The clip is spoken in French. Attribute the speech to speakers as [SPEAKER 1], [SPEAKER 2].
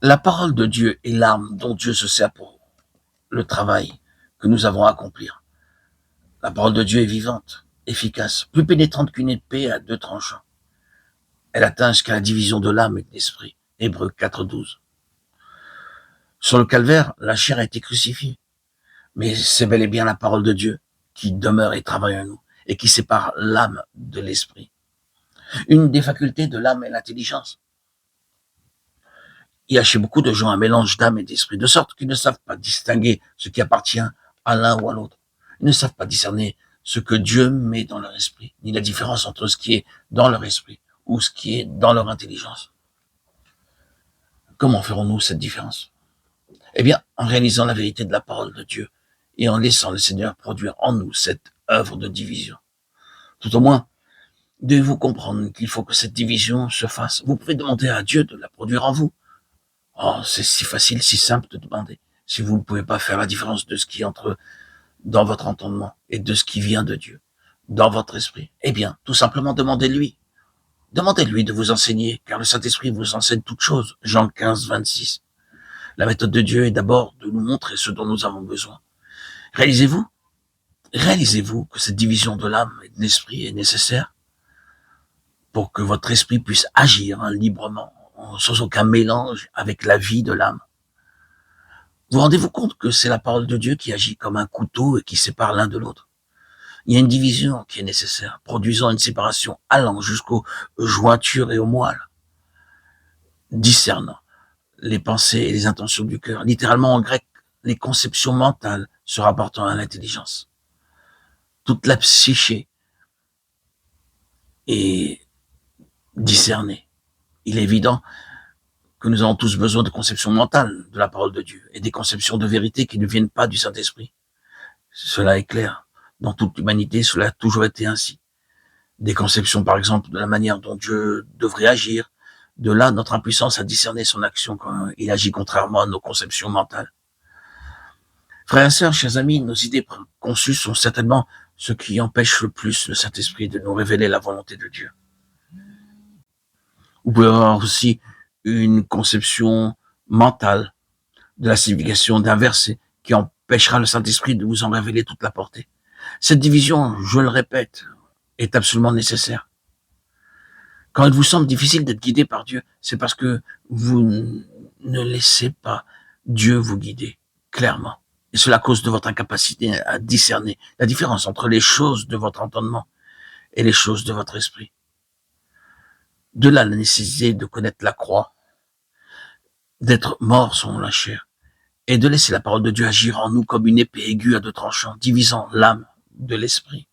[SPEAKER 1] La parole de Dieu est l'arme dont Dieu se sert pour le travail que nous avons à accomplir. La parole de Dieu est vivante, efficace, plus pénétrante qu'une épée à deux tranchants. Elle atteint jusqu'à la division de l'âme et de l'esprit. Hébreux 4,12. Sur le calvaire, la chair a été crucifiée. Mais c'est bel et bien la parole de Dieu qui demeure et travaille en nous et qui sépare l'âme de l'esprit. Une des facultés de l'âme est l'intelligence. Il y a chez beaucoup de gens un mélange d'âme et d'esprit, de sorte qu'ils ne savent pas distinguer ce qui appartient à l'un ou à l'autre. Ils ne savent pas discerner ce que Dieu met dans leur esprit, ni la différence entre ce qui est dans leur esprit ou ce qui est dans leur intelligence. Comment ferons-nous cette différence? Eh bien, en réalisant la vérité de la parole de Dieu et en laissant le Seigneur produire en nous cette œuvre de division. Tout au moins, devez-vous comprendre qu'il faut que cette division se fasse. Vous pouvez demander à Dieu de la produire en vous. Oh, c'est si facile, si simple de demander. Si vous ne pouvez pas faire la différence de ce qui entre dans votre entendement et de ce qui vient de Dieu, dans votre esprit, eh bien, tout simplement demandez-lui. Demandez-lui de vous enseigner, car le Saint-Esprit vous enseigne toutes choses. Jean 15, 26. La méthode de Dieu est d'abord de nous montrer ce dont nous avons besoin. Réalisez-vous, réalisez-vous que cette division de l'âme et de l'esprit est nécessaire pour que votre esprit puisse agir librement, sans aucun mélange avec la vie de l'âme. Vous rendez-vous compte que c'est la parole de Dieu qui agit comme un couteau et qui sépare l'un de l'autre? Il y a une division qui est nécessaire, produisant une séparation allant jusqu'aux jointures et aux moelles, discernant les pensées et les intentions du cœur. Littéralement en grec, les conceptions mentales se rapportant à l'intelligence. Toute la psyché est discernée. Il est évident que nous avons tous besoin de conceptions mentales de la parole de Dieu et des conceptions de vérité qui ne viennent pas du Saint-Esprit. Cela est clair. Dans toute l'humanité, cela a toujours été ainsi. Des conceptions, par exemple, de la manière dont Dieu devrait agir. De là, notre impuissance à discerner son action quand il agit contrairement à nos conceptions mentales. Frères et sœurs, chers amis, nos idées conçues sont certainement ce qui empêche le plus le Saint-Esprit de nous révéler la volonté de Dieu. Vous pouvez avoir aussi une conception mentale de la signification d'un verset qui empêchera le Saint-Esprit de vous en révéler toute la portée. Cette division, je le répète, est absolument nécessaire. Quand il vous semble difficile d'être guidé par Dieu, c'est parce que vous ne laissez pas Dieu vous guider clairement. Et cela à cause de votre incapacité à discerner la différence entre les choses de votre entendement et les choses de votre esprit. De là la nécessité de connaître la croix, d'être mort selon la chair, et de laisser la parole de Dieu agir en nous comme une épée aiguë à deux tranchants, divisant l'âme de l'esprit.